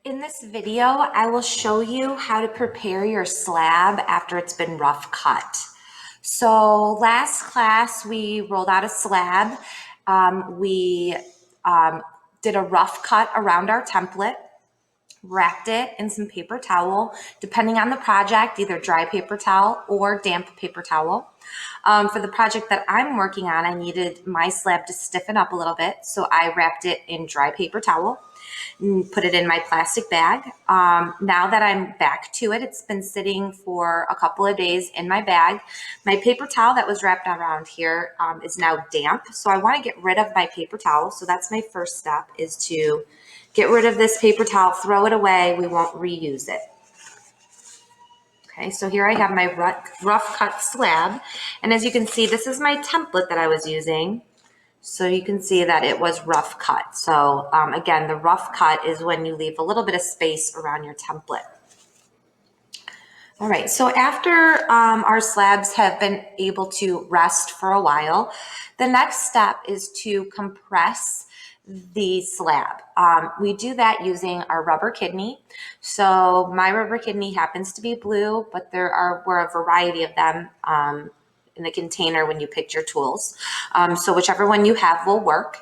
In this video, I will show you how to prepare your slab after it's been rough cut. So last class, we rolled out a slab. We did a rough cut around our template, wrapped it in some paper towel, depending on the project, either dry paper towel or damp paper towel. For the project that I'm working on, I needed my slab to stiffen up a little bit, so I wrapped it in dry paper towel and put it in my plastic bag. Now that I'm back to it, it's been sitting for a couple of days in my bag. My paper towel that was wrapped around here is now damp, so I want to get rid of my paper towel. So that's my first step, is to get rid of this paper towel, throw it away. We won't reuse it. Okay, so here I have my rough cut slab. And as you can see, this is my template that I was using. So you can see that it was rough cut. So again, the rough cut is when you leave a little bit of space around your template. All right, so after our slabs have been able to rest for a while, the next step is to compress the slab. We do that using our rubber kidney. So my rubber kidney happens to be blue, but were a variety of them in the container when you picked your tools. So whichever one you have will work.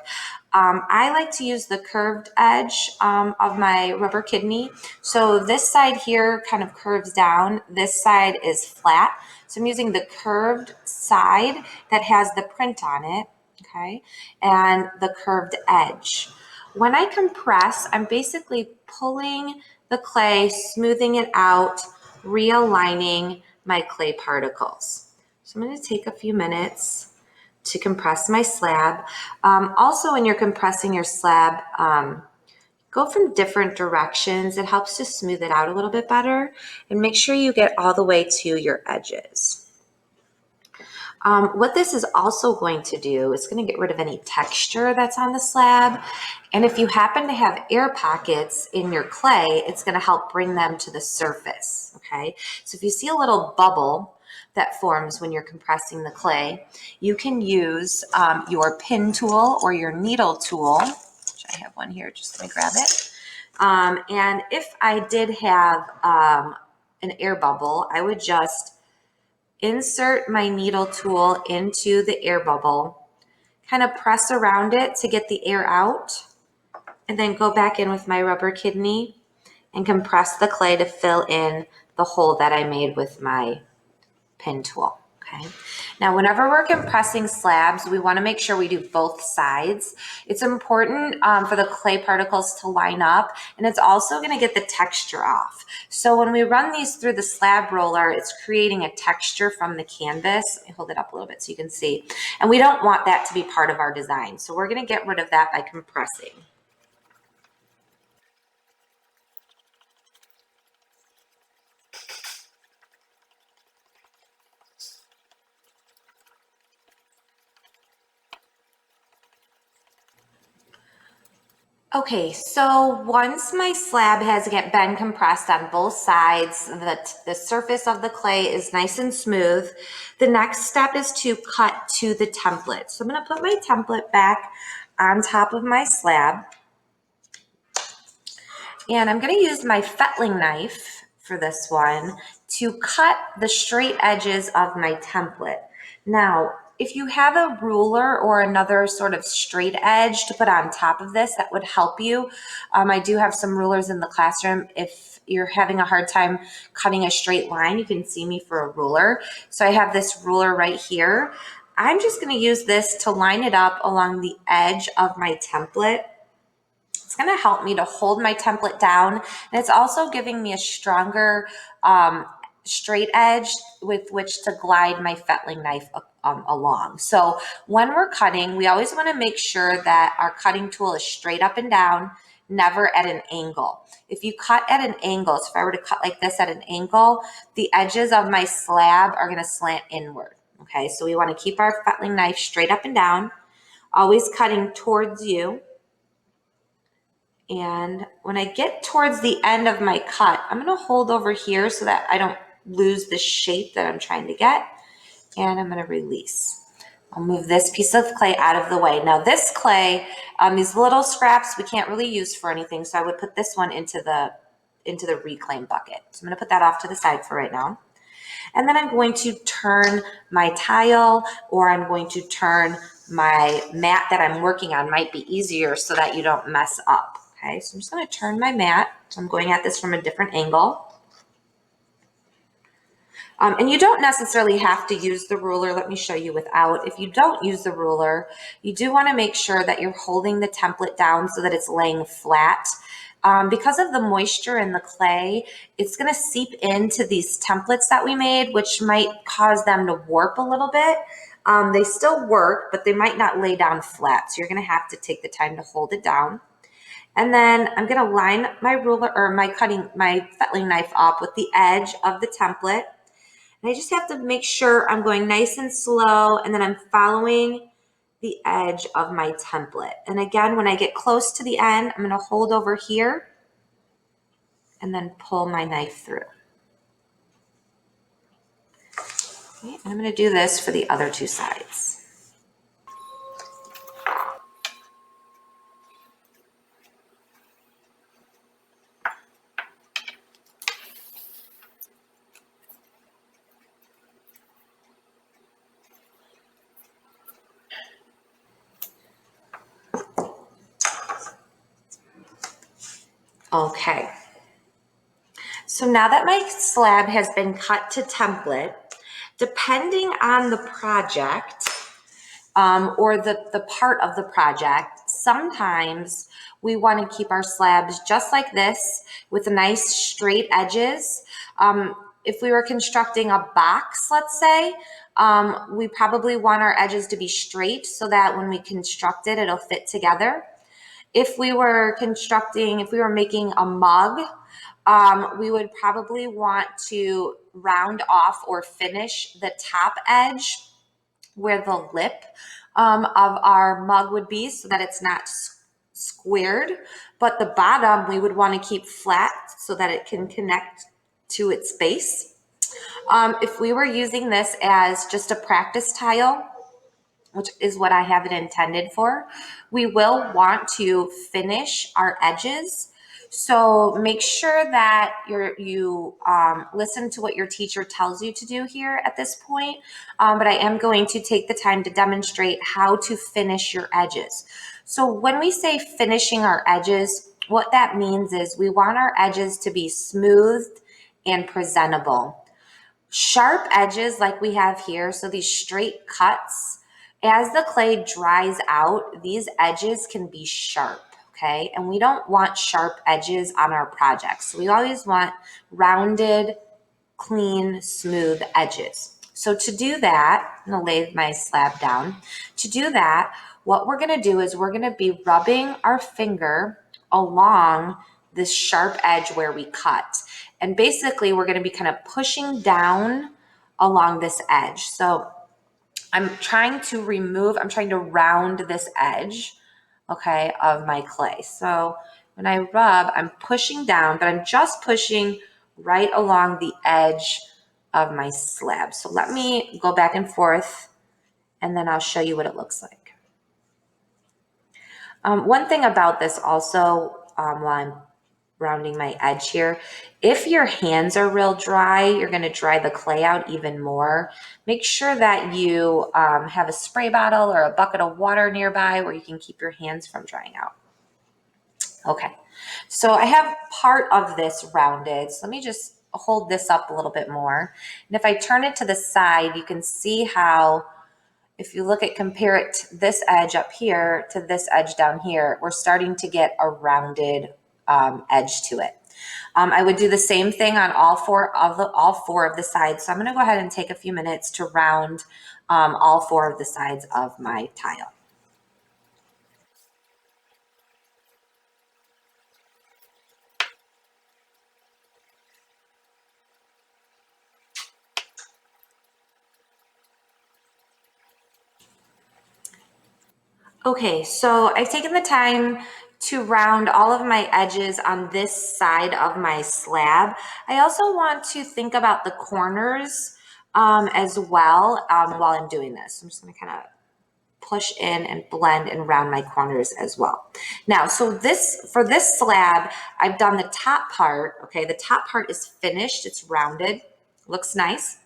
I like to use the curved edge of my rubber kidney. So this side here kind of curves down. This side is flat. So I'm using the curved side that has the print on it, okay, and the curved edge. When I compress, I'm basically pulling the clay, smoothing it out, realigning my clay particles. So I'm going to take a few minutes to compress my slab. Also, when you're compressing your slab, go from different directions. It helps to smooth it out a little bit better, and make sure you get all the way to your edges. What this is also going to do is going to get rid of any texture that's on the slab. And if you happen to have air pockets in your clay, it's going to help bring them to the surface, okay? So if you see a little bubble that forms when you're compressing the clay, you can use your pin tool or your needle tool, which I have one here, just let me grab it. And if I did have an air bubble, I would just insert my needle tool into the air bubble, kind of press around it to get the air out, and then go back in with my rubber kidney and compress the clay to fill in the hole that I made with my pin tool. Okay. Now, whenever we're compressing slabs, we want to make sure we do both sides. It's important for the clay particles to line up, and it's also going to get the texture off. So when we run these through the slab roller, it's creating a texture from the canvas. Let me hold it up a little bit so you can see. And we don't want that to be part of our design. So we're going to get rid of that by compressing. Okay, so once my slab has been compressed on both sides, the surface of the clay is nice and smooth, the next step is to cut to the template. So I'm going to put my template back on top of my slab, and I'm going to use my fettling knife for this one to cut the straight edges of my template. Now, if you have a ruler or another sort of straight edge to put on top of this, that would help you. I do have some rulers in the classroom. If you're having a hard time cutting a straight line, you can see me for a ruler. So I have this ruler right here. I'm just going to use this to line it up along the edge of my template. It's going to help me to hold my template down, and it's also giving me a stronger straight edge with which to glide my fettling knife along. So when we're cutting, we always want to make sure that our cutting tool is straight up and down, never at an angle. If you cut at an angle, so if I were to cut like this at an angle, the edges of my slab are going to slant inward. Okay, so we want to keep our fettling knife straight up and down, always cutting towards you. And when I get towards the end of my cut, I'm going to hold over here so that I don't lose the shape that I'm trying to get. And I'm going to release. I'll move this piece of clay out of the way. Now this clay, these little scraps we can't really use for anything, so I would put this one into the reclaim bucket. So I'm gonna put that off to the side for right now. And then I'm going to turn my tile, or I'm going to turn my mat that I'm working on. Might be easier so that you don't mess up. Okay, so I'm just gonna turn my mat. So I'm going at this from a different angle. And you don't necessarily have to use the ruler. Let me show you without. If you don't use the ruler, you do want to make sure that you're holding the template down so that it's laying flat. Because of the moisture in the clay, it's going to seep into these templates that we made, which might cause them to warp a little bit. They still work, but they might not lay down flat. So you're going to have to take the time to hold it down. And then I'm going to line my ruler or my fettling knife up with the edge of the template. And I just have to make sure I'm going nice and slow, and then I'm following the edge of my template. And again, when I get close to the end, I'm going to hold over here and then pull my knife through. Okay, and I'm going to do this for the other two sides. Okay. So now that my slab has been cut to template, depending on the project or the part of the project, sometimes we want to keep our slabs just like this with nice straight edges. If we were constructing a box, let's say, we probably want our edges to be straight so that when we construct it, it'll fit together. If we were making a mug, we would probably want to round off or finish the top edge where the lip of our mug would be so that it's not squared, but the bottom we would want to keep flat so that it can connect to its base. If we were using this as just a practice tile, which is what I have it intended for, we will want to finish our edges. So make sure that you listen to what your teacher tells you to do here at this point. But I am going to take the time to demonstrate how to finish your edges. So when we say finishing our edges, what that means is we want our edges to be smoothed and presentable. Sharp edges like we have here, so these straight cuts, as the clay dries out, these edges can be sharp, okay? And we don't want sharp edges on our projects. So we always want rounded, clean, smooth edges. So to do that, I'm gonna lay my slab down. To do that, what we're gonna do is we're gonna be rubbing our finger along this sharp edge where we cut. And basically we're gonna be kind of pushing down along this edge. So I'm trying to round this edge, okay, of my clay. So when I rub, I'm pushing down, but I'm just pushing right along the edge of my slab. So let me go back and forth, and then I'll show you what it looks like. One thing about this also, while I'm rounding my edge here, if your hands are real dry, you're going to dry the clay out even more. Make sure that you have a spray bottle or a bucket of water nearby where you can keep your hands from drying out. Okay, so I have part of this rounded. So let me just hold this up a little bit more. And if I turn it to the side, you can see how, if you compare it to this edge up here to this edge down here, we're starting to get a rounded edge to it. I would do the same thing on all four of the sides. So I'm going to go ahead and take a few minutes to round all four of the sides of my tile. Okay, so I've taken the time to round all of my edges on this side of my slab. I also want to think about the corners as well while I'm doing this. I'm just going to kind of push in and blend and round my corners as well. Now, so for this slab, I've done the top part, okay? The top part is finished, it's rounded, looks nice,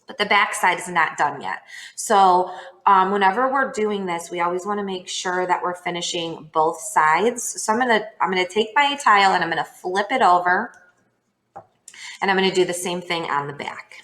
but the back side is not done yet. So whenever we're doing this, we always wanna make sure that we're finishing both sides. So I'm gonna take my tile and I'm gonna flip it over, and I'm gonna do the same thing on the back.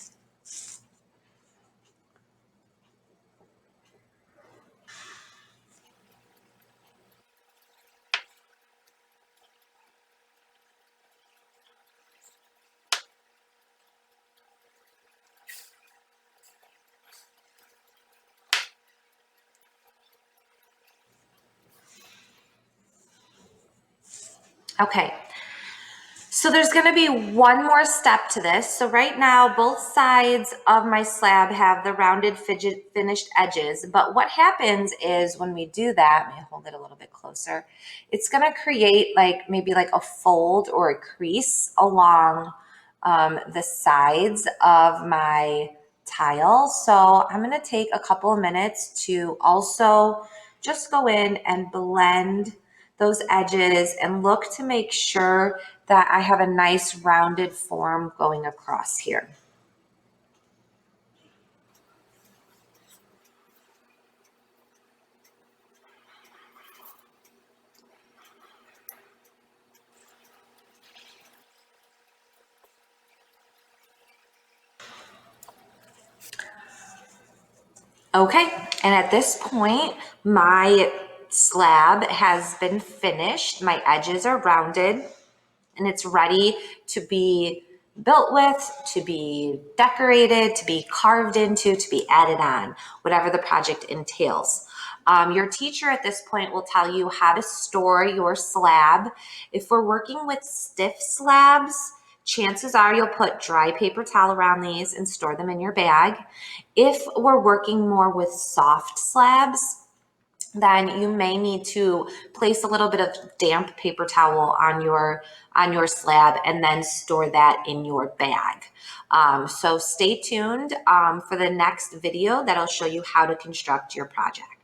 Okay, so there's gonna be one more step to this. So right now, both sides of my slab have the rounded finished edges, but what happens is when we do that, let me hold it a little bit closer, it's gonna create maybe like a fold or a crease along the sides of my tile. So I'm gonna take a couple of minutes to also just go in and blend those edges and look to make sure that I have a nice rounded form going across here. Okay, and at this point, my slab has been finished. My edges are rounded and it's ready to be built with, to be decorated, to be carved into, to be added on, whatever the project entails. Your teacher at this point will tell you how to store your slab. If we're working with stiff slabs, chances are you'll put dry paper towel around these and store them in your bag. If we're working more with soft slabs, then you may need to place a little bit of damp paper towel on your slab and then store that in your bag. So stay tuned for the next video that'll show you how to construct your project.